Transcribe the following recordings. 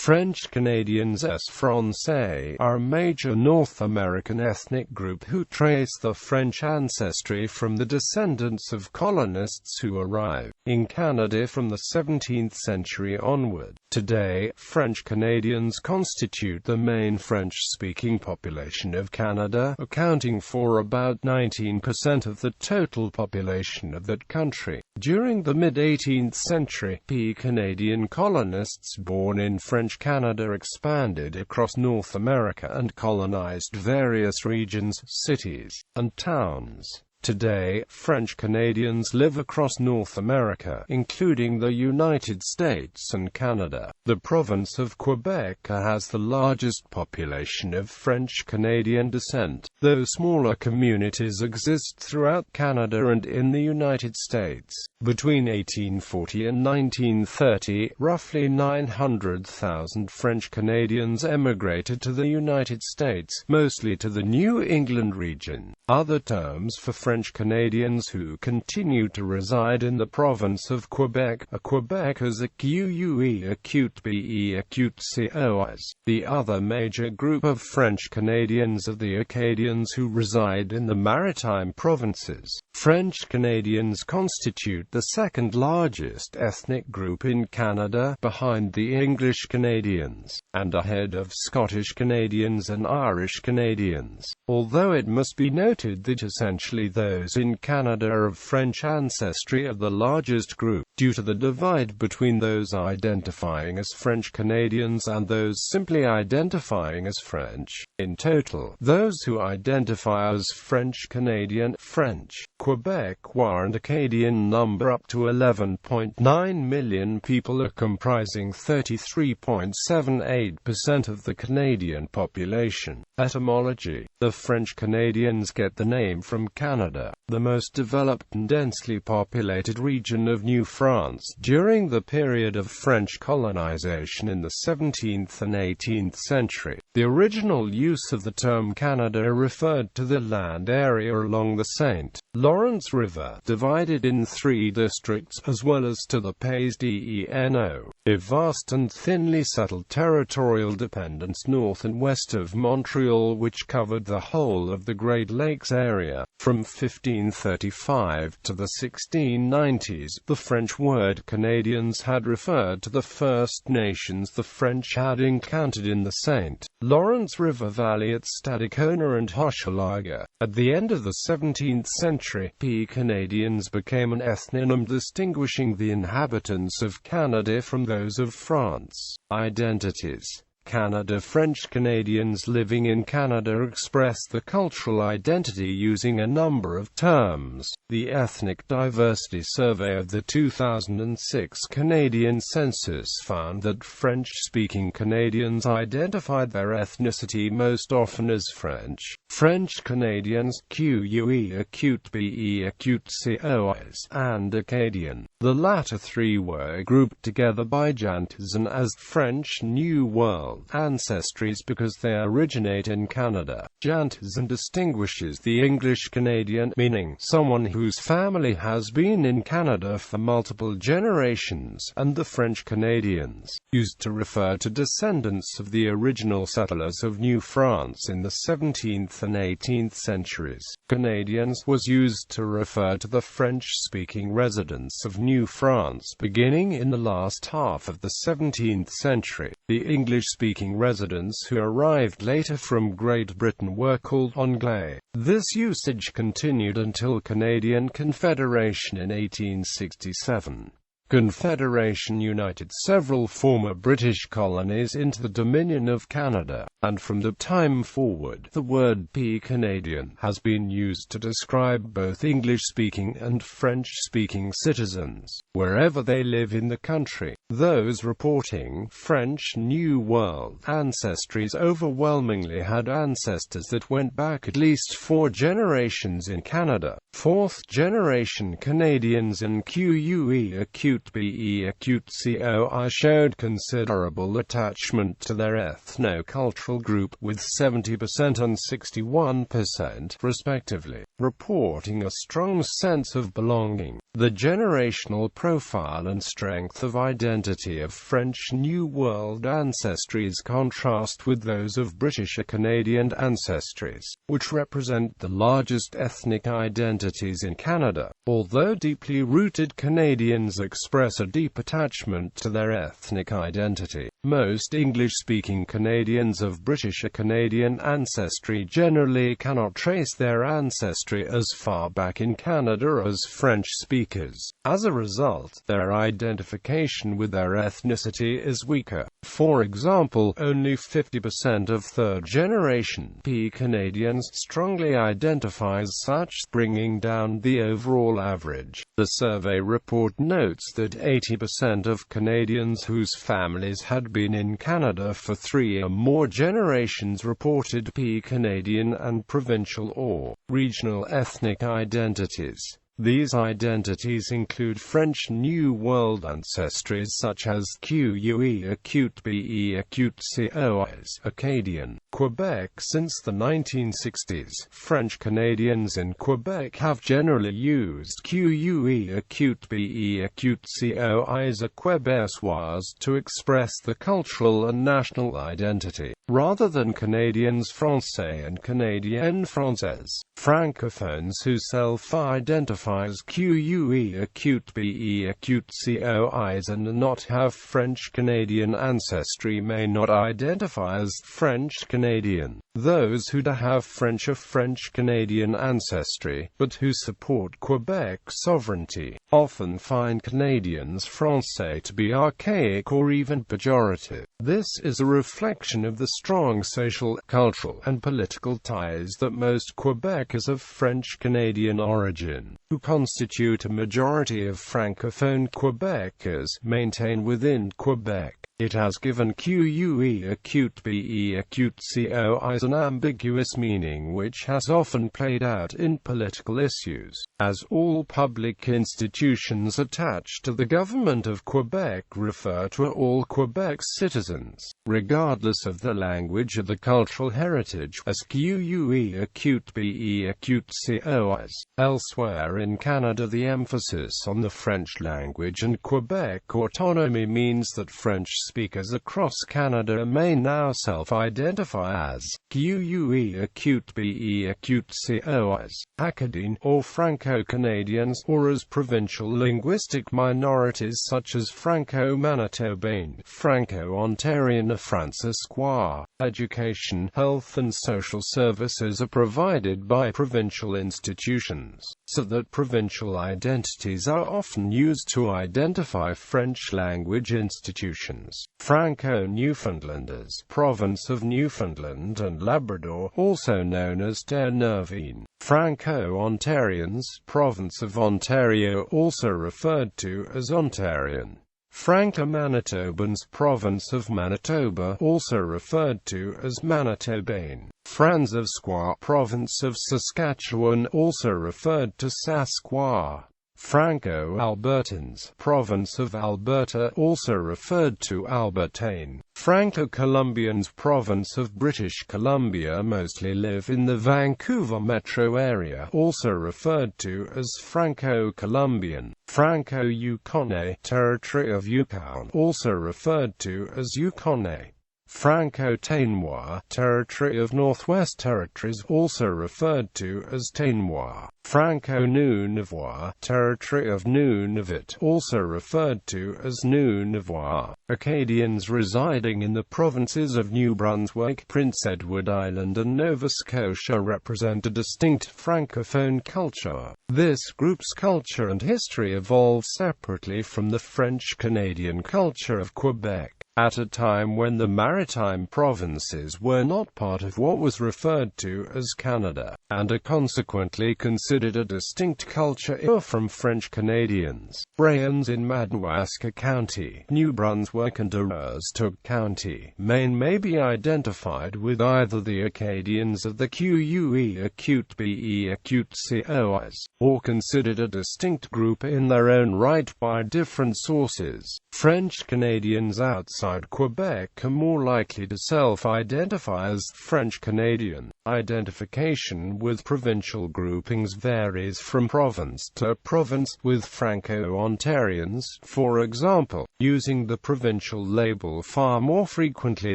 French Canadians français are a major North American ethnic group who trace their French ancestry from the descendants of colonists who arrived in Canada from the 17th century onward. Today, French Canadians constitute the main French-speaking population of Canada, accounting for about 19% of the total population of that country. During the mid-18th century, Canadian colonists born in French Canada expanded across North America and colonized various regions, cities, and towns. Today, French Canadians live across North America, including the United States and Canada. The province of Quebec has the largest population of French Canadian descent, though smaller communities exist throughout Canada and in the United States. Between 1840 and 1930, roughly 900,000 French Canadians emigrated to the United States, mostly to the New England region. Other terms for French Canadians who continue to reside in the province of Quebec are Quebecers, acute be acute coas. The other major group of French Canadians are the Acadians who reside in the maritime provinces. French Canadians constitute the second largest ethnic group in Canada, behind the English Canadians, and ahead of Scottish Canadians and Irish Canadians. Although it must be noted that essentially those in Canada of French ancestry are the largest group, due to the divide between those identifying as French Canadians and those simply identifying as French. In total, those who identify as French Canadian, French, Quebecois and Acadian number up to 11.9 million people, comprising 33.78% of the Canadian population. Etymology: the French Canadians get the name from Canada, the most developed and densely populated region of New France during the period of French colonization in the 17th and 18th century. The original use of the term Canada referred to the land area along the St. Lawrence River, divided in 3 districts, as well as to the Pays d'Eno, a vast and thinly settled territorial dependence north and west of Montreal which covered the whole of the Great Lakes area. From 1535 to the 1690s, the French word Canadians had referred to the First Nations the French had encountered in the St. Lawrence River Valley at Stadacona and Hochelaga. At the end of the 17th century, Canadians became an ethnonym distinguishing the inhabitants of Canada from those of France. Identities: Canada. French Canadians living in Canada express the cultural identity using a number of terms. The Ethnic Diversity Survey of the 2006 Canadian Census found that French-speaking Canadians identified their ethnicity most often as French. French Canadians, acute be acute coas, and Acadian. The latter 3 were grouped together by Jantzen as French New World ancestries because they originate in Canada. Jantzen distinguishes the English Canadian, meaning someone whose family has been in Canada for multiple generations, and the French Canadians, used to refer to descendants of the original settlers of New France in the 17th and 18th centuries. Canadians was used to refer to the French-speaking residents of New France beginning in the last half of the 17th century. The English-speaking residents who arrived later from Great Britain were called Anglais. This usage continued until Canadian Confederation in 1867. Confederation united several former British colonies into the Dominion of Canada, and from that time forward, the word Canadian has been used to describe both English-speaking and French-speaking citizens, wherever they live in the country. Those reporting French New World ancestries overwhelmingly had ancestors that went back at least 4 generations in Canada. 4th-generation Canadians and acute acute coi showed considerable attachment to their ethno-cultural group, with 70% and 61%, respectively, reporting a strong sense of belonging. The generational profile and strength of identity of French New World ancestries contrast with those of British or Canadian ancestries, which represent the largest ethnic identities in Canada. Although deeply rooted Canadians express a deep attachment to their ethnic identity, most English-speaking Canadians of British or Canadian ancestry generally cannot trace their ancestry as far back in Canada as French speakers. As a result, their identification with their ethnicity is weaker. For example, only 50% of third-generation P Canadians strongly identify as such, bringing down the overall average. The survey report notes that 80% of Canadians whose families had been in Canada for 3 or more generations reported P Canadian and provincial or regional ethnic identities. These identities include French New World ancestries such as QUE acute BE acute COIs, Acadian, Quebec. Since the 1960s, French Canadians in Quebec have generally used QUE acute BE acute COIs or Québécois to express the cultural and national identity, rather than Canadians français and Canadiennes françaises. Francophones who self-identify as QUE acute BE acute COIs and not have French Canadian ancestry may not identify as French Canadian. Those who do have French or French Canadian ancestry, but who support Quebec sovereignty, often find Canadians français to be archaic or even pejorative. This is a reflection of the strong social, cultural, and political ties that most Quebecers of French Canadian origin, who constitute a majority of Francophone Quebecers, maintain within Quebec. It has given QUE acute BE acute COIs an ambiguous meaning which has often played out in political issues, as all public institutions attached to the government of Quebec refer to all Quebec's citizens, regardless of the language or the cultural heritage, as QUE acute BE acute COIs. Elsewhere in Canada, the emphasis on the French language and Quebec autonomy means that French speakers across Canada may now self-identify as QUE acute BE acute COIs, Acadian, or Franco-Canadians, or as provincial linguistic minorities such as Franco-Manitobain, Franco-Ontarian or Francescois. Education, health and social services are provided by provincial institutions, so that provincial identities are often used to identify French-language institutions. Franco-Newfoundlanders, Province of Newfoundland and Labrador, also known as Terre Neuve. Franco-Ontarians, Province of Ontario, also referred to as Ontarian. Franco-Manitobans, Province of Manitoba, also referred to as Manitobain. Francois, Province of Saskatchewan, also referred to Saskwa. Franco-Albertans, Province of Alberta, also referred to Albertane. Franco-Columbians, Province of British Columbia, mostly live in the Vancouver metro area, also referred to as Franco-Columbian. Franco-Yukonnais, Territory of Yukon, also referred to as Yukonnais. Franco-Tainois, Territory of Northwest Territories, also referred to as Tainois. Franco-Nunavut, Territory of Nunavut, also referred to as Nunavut. Acadians residing in the provinces of New Brunswick, Prince Edward Island and Nova Scotia represent a distinct Francophone culture. This group's culture and history evolved separately from the French-Canadian culture of Quebec. at a time when the maritime provinces were not part of what was referred to as Canada, and are consequently considered a distinct culture from French Canadians. Brayons in Madawaska County, New Brunswick and Aroostook County, Maine may be identified with either the Acadians of the QUE Acute BE Acute COIs, or considered a distinct group in their own right by different sources. French Canadians outside Quebec are more likely to self-identify as French Canadian. Identification with provincial groupings varies from province to province, with Franco-Ontarians, for example, using the provincial label far more frequently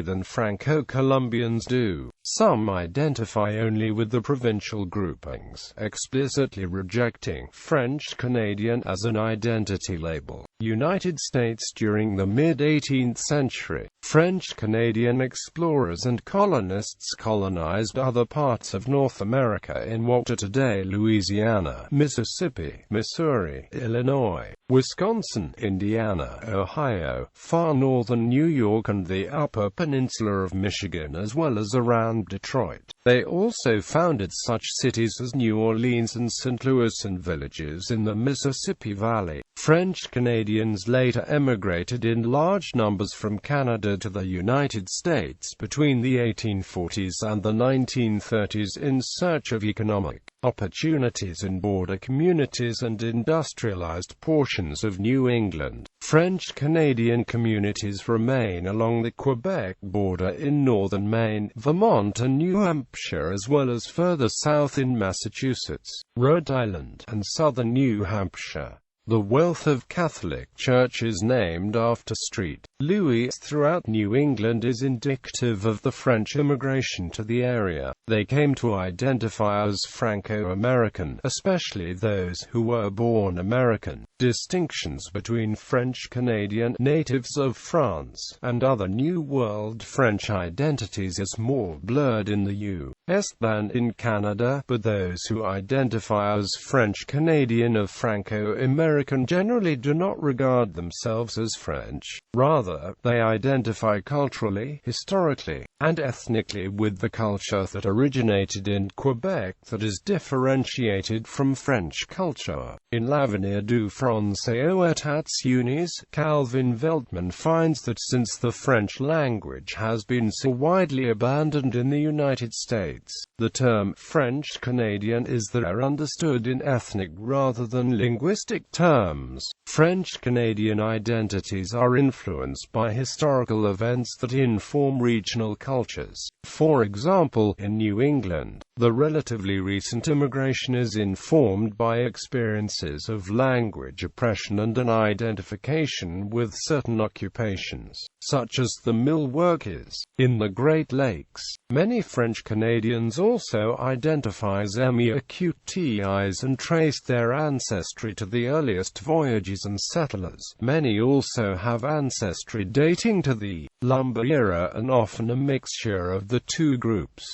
than Franco-Colombians do. Some identify only with the provincial groupings, explicitly rejecting French Canadian as an identity label. United States. During the mid-18th century, French Canadian explorers and colonists colonized other parts of North America in what are today Louisiana, Mississippi, Missouri, Illinois, Wisconsin, Indiana, Ohio, far northern New York and the Upper Peninsula of Michigan, as well as around Detroit. They also founded such cities as New Orleans and St. Louis and villages in the Mississippi Valley. French Canadians later emigrated in large numbers from Canada to the United States between the 1840s and the 1930s in search of economic opportunities in border communities and industrialized portions of New England. French Canadian communities remain along the Quebec border in northern Maine, Vermont and New Hampshire, as well as further south in Massachusetts, Rhode Island, and southern New Hampshire. The wealth of Catholic churches named after St. Louis throughout New England is indicative of the French immigration to the area. They came to identify as Franco-American, especially those who were born American. Distinctions between French Canadian natives of France and other New World French identities is more blurred in the U.S. than in Canada, but those who identify as French Canadian of Franco-American generally do not regard themselves as French. Rather, they identify culturally, historically, and ethnically with the culture that originated in Quebec that is differentiated from French culture. In L'avenir du français aux États-Unis, Calvin Veltman finds that since the French language has been so widely abandoned in the United States, the term French Canadian is there understood in ethnic rather than linguistic terms. French Canadian identities are influenced by historical events that inform regional cultures. For example, in New England, the relatively recent immigration is informed by experiences of language oppression and an identification with certain occupations, such as the mill workers. In the Great Lakes, many French Canadians also identify as MEAQTIs and trace their ancestry to the earliest voyages and settlers. Many also have ancestry dating to the lumber era and often a mixture of the two groups.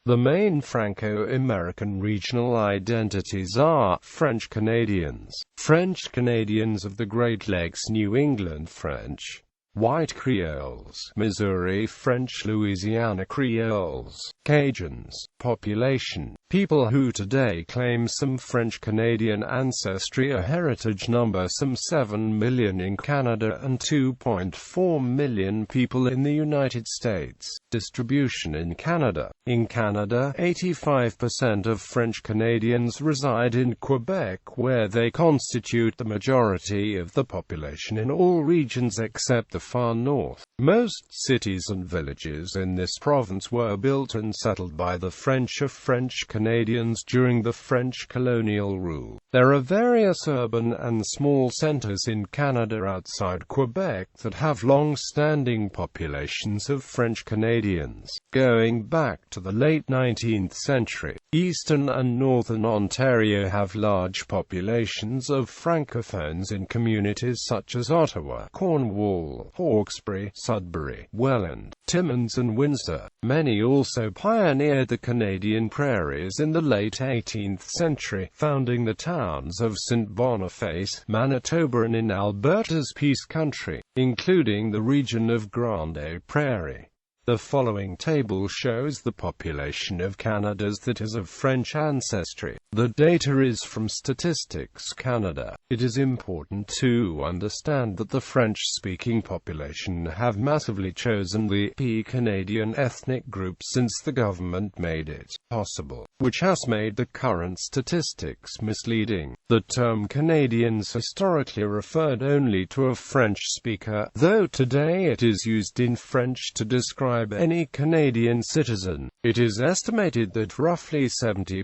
The main Franco-American regional identities are French Canadians, French Canadians of the Great Lakes, New England French, White Creoles, Missouri French, Louisiana Creoles, Cajuns. Population: people who today claim some French Canadian ancestry. A heritage number: some 7 million in Canada and 2.4 million people in the United States. Distribution in Canada: in Canada, 85% of French Canadians reside in Quebec, where they constitute the majority of the population in all regions except the far north. Most cities and villages in this province were built and settled by the French of French Canadians during the French colonial rule. There are various urban and small centres in Canada outside Quebec that have long-standing populations of French Canadians. Going back to the late 19th century, eastern and northern Ontario have large populations of francophones in communities such as Ottawa, Cornwall, Hawkesbury, Sudbury, Welland, Timmins and Windsor. Many also pioneered the Canadian prairies missionaries in the late 18th century, founding the towns of St. Boniface, Manitoba and in Alberta's Peace Country, including the region of Grande Prairie. The following table shows the population of Canada that is of French ancestry. The data is from Statistics Canada. It is important to understand that the French-speaking population have massively chosen the Canadian ethnic group since the government made it possible, which has made the current statistics misleading. The term Canadians historically referred only to a French speaker, though today it is used in French to describe any Canadian citizen. It is estimated that roughly 70%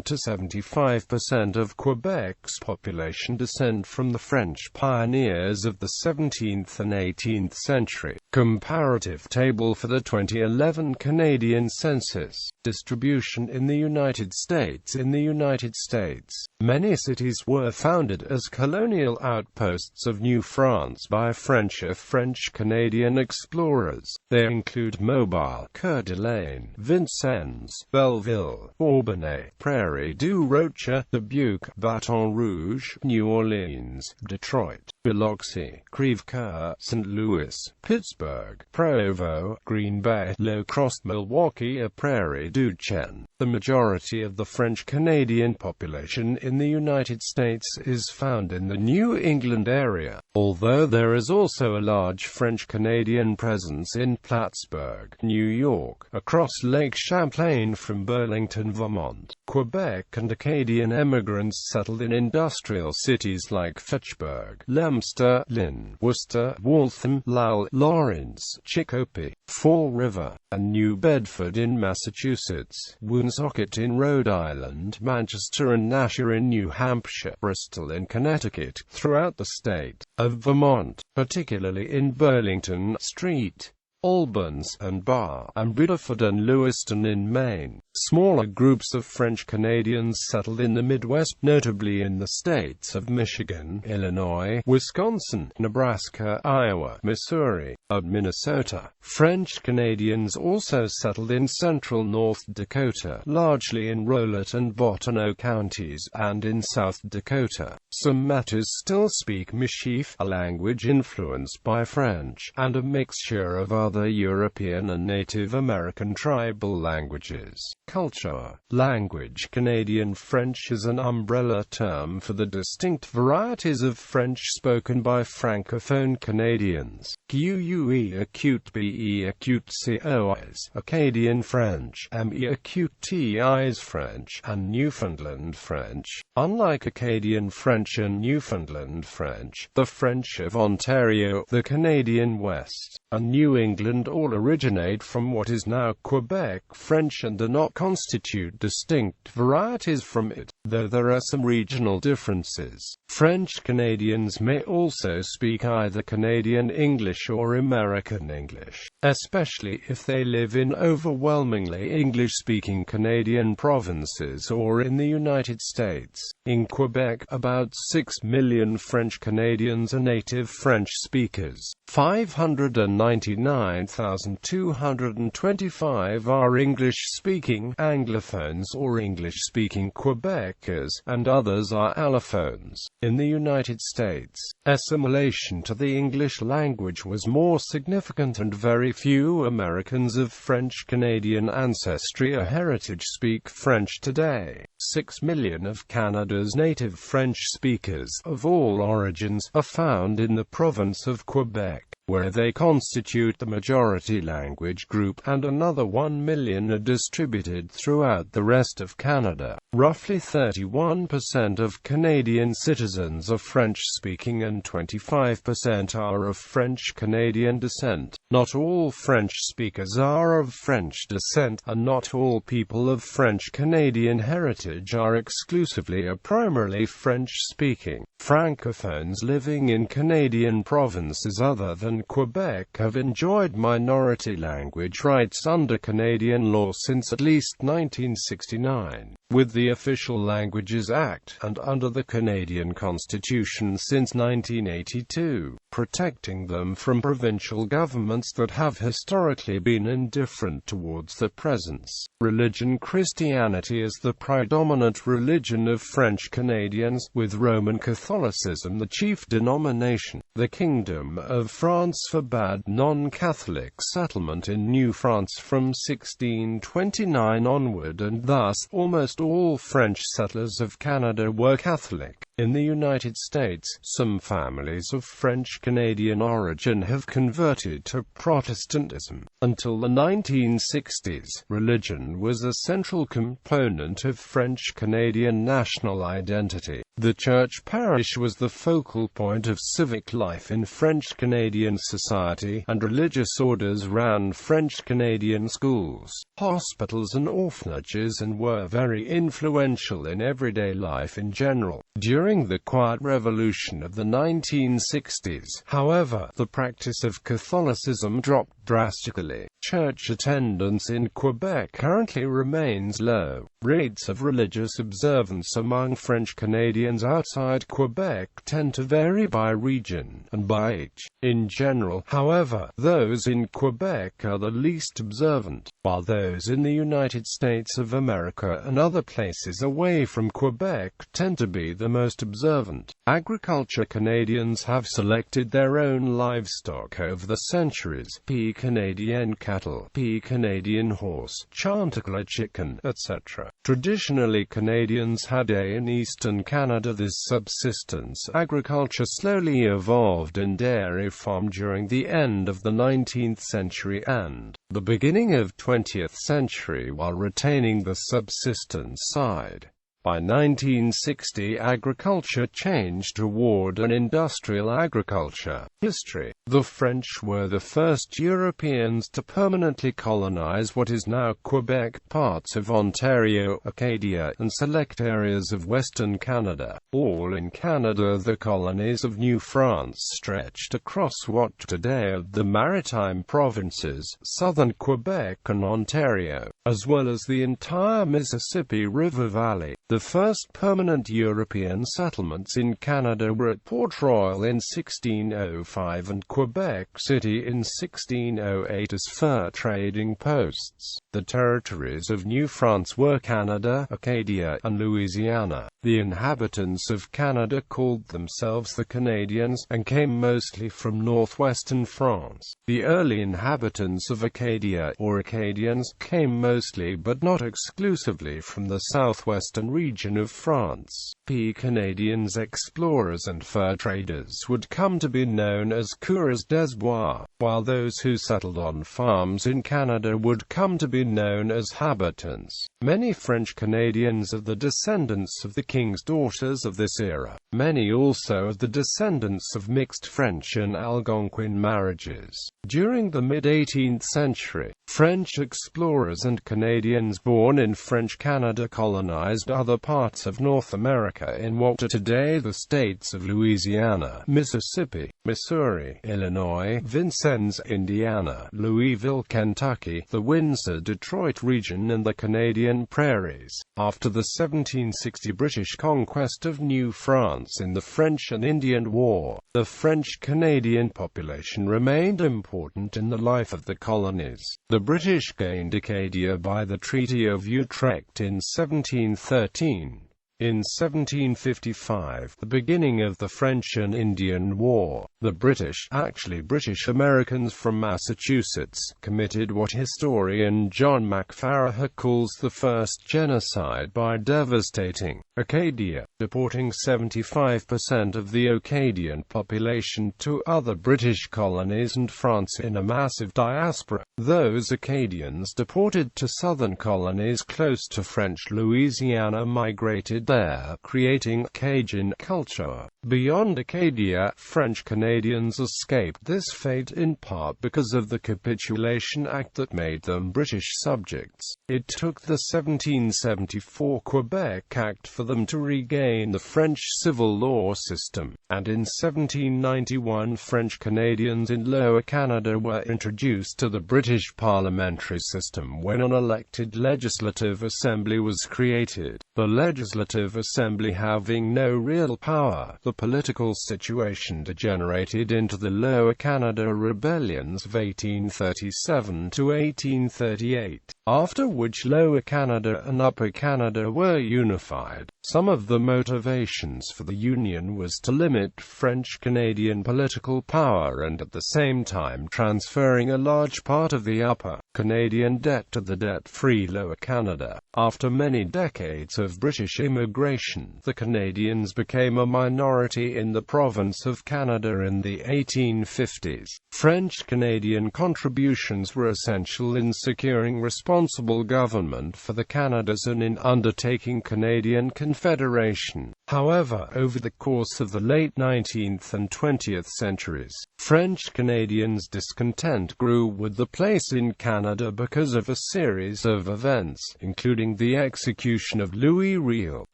to 75% of Quebec's population descend from the French pioneers of the 17th and 18th century. Comparative table for the 2011 Canadian Census. Distribution in the United States. In the United States, many cities were founded as colonial outposts of New France by French or French-Canadian explorers. They include Mobile, Coeur d'Alene, Vincennes, Belleville, Albany, Prairie du Rocher, Dubuque, Baton Rouge, New Orleans, Detroit, Biloxi, Crèvecoeur, St. Louis, Pittsburgh, Provo, Green Bay, La Crosse, Milwaukee or Prairie du Chien. The majority of the French-Canadian population in the United States is found in the New England area, although there is also a large French-Canadian presence in Plattsburgh, New York, across Lake Champlain from Burlington, Vermont. Quebec and Acadian immigrants settled in industrial cities like Fitchburg, Leominster, Lynn, Worcester, Waltham, Lowell, Lawrence, Chicopee, Fall River, and New Bedford in Massachusetts, Woonsocket in Rhode Island, Manchester and Nashua in New Hampshire, Bristol in Connecticut, throughout the state of Vermont, particularly in Burlington, St. Albans and Bar, and Biddeford and Lewiston in Maine. Smaller groups of French Canadians settled in the Midwest, notably in the states of Michigan, Illinois, Wisconsin, Nebraska, Iowa, Missouri, and Minnesota. French Canadians also settled in central North Dakota, largely in Rolette and Bottineau counties, and in South Dakota. Some Metis still speak Michif, a language influenced by French, and a mixture of other European and Native American tribal languages. Culture. Language. Canadian French is an umbrella term for the distinct varieties of French spoken by Francophone Canadians. QUE acute BE acute COIs, Acadian French, ME acute TIs French, and Newfoundland French. Unlike Acadian French and Newfoundland French, the French of Ontario, the Canadian West, and New England all originate from what is now Quebec French and do not constitute distinct varieties from it, though there are some regional differences. French Canadians may also speak either Canadian English or American English, especially if they live in overwhelmingly English-speaking Canadian provinces or in the United States. In Quebec, about 6 million French Canadians are native French speakers. 599,225 are English-speaking Anglophones or English-speaking Quebecers, and others are allophones. In the United States, assimilation to the English language was more significant and very few Americans of French-Canadian ancestry or heritage speak French today. 6 million of Canada's native French speakers, of all origins, are found in the province of Quebec, where they constitute the majority language group, and another 1 million are distributed throughout the rest of Canada. Roughly 31% of Canadian citizens are French-speaking and 25% are of French-Canadian descent. Not all French speakers are of French descent, and not all people of French-Canadian heritage are exclusively or primarily French-speaking. Francophones living in Canadian provinces other than Quebec have enjoyed minority language rights under Canadian law since at least 1969. with the Official Languages Act, and under the Canadian Constitution since 1982, protecting them from provincial governments that have historically been indifferent towards the presence. Religion: Christianity is the predominant religion of French Canadians, with Roman Catholicism the chief denomination. The Kingdom of France forbade non-Catholic settlement in New France from 1629 onward, and thus, almost all French settlers of Canada were Catholic. In the United States, some families of French-Canadian origin have converted to Protestantism. Until the 1960s, religion was a central component of French-Canadian national identity. The church parish was the focal point of civic life in French-Canadian society, and religious orders ran French-Canadian schools, hospitals and orphanages, and were very influential in everyday life in general. During the Quiet Revolution of the 1960s, however, the practice of Catholicism dropped drastically. Church attendance in Quebec currently remains low. Rates of religious observance among French Canadians outside Quebec tend to vary by region and by age. In general, however, those in Quebec are the least observant, while those in the United States of America and other places away from Quebec tend to be the most observant. Agriculture: Canadians have selected their own livestock over the centuries: P. Canadian cattle, P. Canadian horse, Chanticleer chicken, etc. Traditionally, Canadians had in eastern Canada. This subsistence agriculture slowly evolved in dairy farm during the end of the 19th century and the beginning of 20th century, while retaining the subsistence side. By 1960, agriculture changed toward an industrial agriculture. History: the French were the first Europeans to permanently colonize what is now Quebec, parts of Ontario, Acadia, and select areas of Western Canada. All in Canada, the colonies of New France stretched across what today are the Maritime Provinces, southern Quebec and Ontario, as well as the entire Mississippi River Valley. The first permanent European settlements in Canada were at Port Royal in 1605 and Quebec City in 1608 as fur trading posts. The territories of New France were Canada, Acadia, and Louisiana. The inhabitants of Canada called themselves the Canadians, and came mostly from northwestern France. The early inhabitants of Acadia, or Acadians, came mostly but not exclusively from the southwestern region of France. Canadians, explorers and fur traders would come to be known as coureurs des bois, while those who settled on farms in Canada would come to be known as habitants. Many French Canadians are the descendants of the king's daughters of this era. Many also are the descendants of mixed French and Algonquin marriages. During the mid-18th century, French explorers and Canadians born in French Canada colonized other parts of North America in what are today the states of Louisiana, Mississippi, Missouri, Illinois, Vincennes, Indiana, Louisville, Kentucky, the Windsor-Detroit region and the Canadian prairies. After the 1760 British conquest of New France in the French and Indian War, the French-Canadian population remained important in the life of the colonies. The British gained Acadia by the Treaty of Utrecht in 1713. In 1755, the beginning of the French and Indian War, the British, actually British Americans from Massachusetts, committed what historian John McFarraher calls the first genocide by devastating Acadia, deporting 75% of the Acadian population to other British colonies and France in a massive diaspora. Those Acadians deported to southern colonies close to French Louisiana migrated there, creating Cajun culture. Beyond Acadia, French Canadians escaped this fate in part because of the Capitulation Act that made them British subjects. It took the 1774 Quebec Act for for them to regain the French civil law system, and in 1791 French Canadians in Lower Canada were introduced to the British parliamentary system when an elected Legislative Assembly was created. The Legislative Assembly having no real power, the political situation degenerated into the Lower Canada rebellions of 1837 to 1838, after which Lower Canada and Upper Canada were unified. Some of the motivations for the union was to limit French-Canadian political power and at the same time transferring a large part of the Upper Canadian debt to the debt-free Lower Canada. After many decades of British immigration, the Canadians became a minority in the province of Canada in the 1850s. French-Canadian contributions were essential in securing responsible government for the Canadas and in undertaking Canadian Confederation. However, over the course of the late 19th and 20th centuries, French-Canadians' discontent grew with the place in Canada because of a series of events, including the execution of Louis Riel,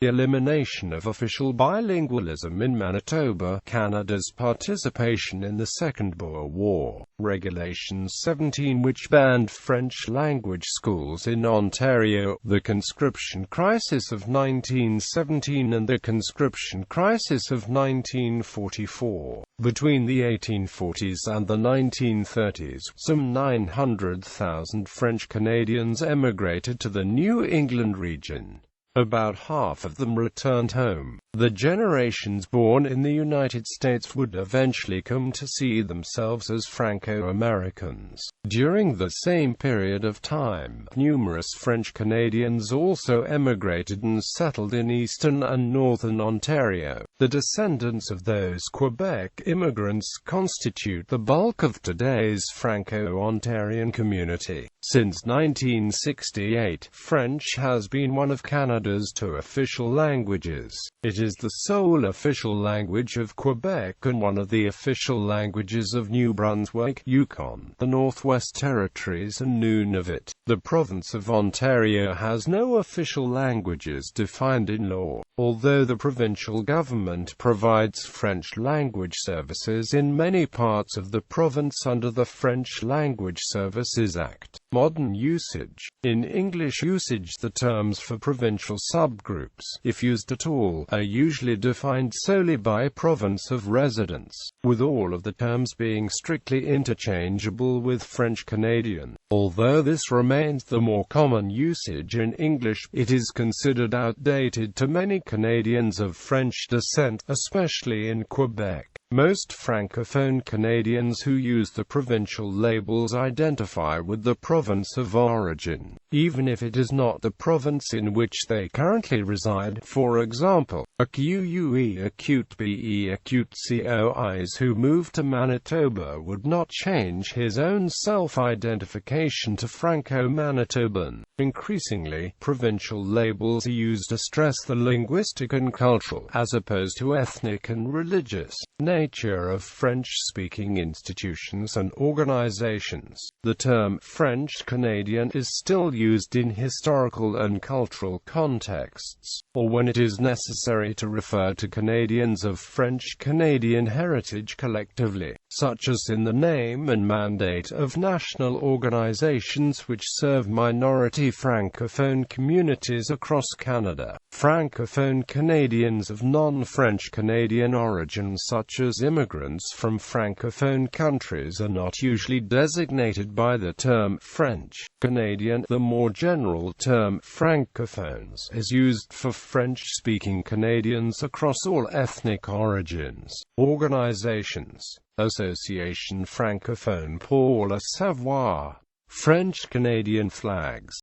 the elimination of official bilingualism in Manitoba, Canada's participation in the Second Boer War, Regulation 17 which banned French-language schools in Ontario, the conscription crisis of 1917 and the conscription crisis of 1944. Between the 1840s and the 1930s, some 900,000 French Canadians emigrated to the New England region. About half of them returned home. The generations born in the United States would eventually come to see themselves as Franco-Americans. During the same period of time, numerous French Canadians also emigrated and settled in eastern and northern Ontario. The descendants of those Quebec immigrants constitute the bulk of today's Franco-Ontarian community. Since 1968, French has been one of Canada's two official languages. It is the sole official language of Quebec and one of the official languages of New Brunswick, Yukon, the Northwest Territories and Nunavut. The province of Ontario has no official languages defined in law, although the provincial government provides French language services in many parts of the province under the French Language Services Act. Modern usage. In English usage, the terms for provincial subgroups, if used at all, are usually defined solely by province of residence, with all of the terms being strictly interchangeable with French Canadian. Although this remains the more common usage in English, it is considered outdated to many Canadians of French descent, especially in Quebec. Most Francophone Canadians who use the provincial labels identify with the province of origin, even if it is not the province in which they currently reside. For example, a QUE, acute BE, acute COIs who moved to Manitoba would not change his own self-identification to Franco-Manitoban. Increasingly, provincial labels are used to stress the linguistic and cultural, as opposed to ethnic and religious, nature of French-speaking institutions and organizations. The term French-Canadian is still used in historical and cultural contexts, or when it is necessary to refer to Canadians of French-Canadian heritage collectively, such as in the name and mandate of national organizations which serve minority Francophone communities across Canada. Francophone Canadians of non-French Canadian origin, such as immigrants from Francophone countries, are not usually designated by the term French Canadian. The more general term Francophones is used for French-speaking Canadians across all ethnic origins. Organizations. Association Francophone pour le savoir. French Canadian flags.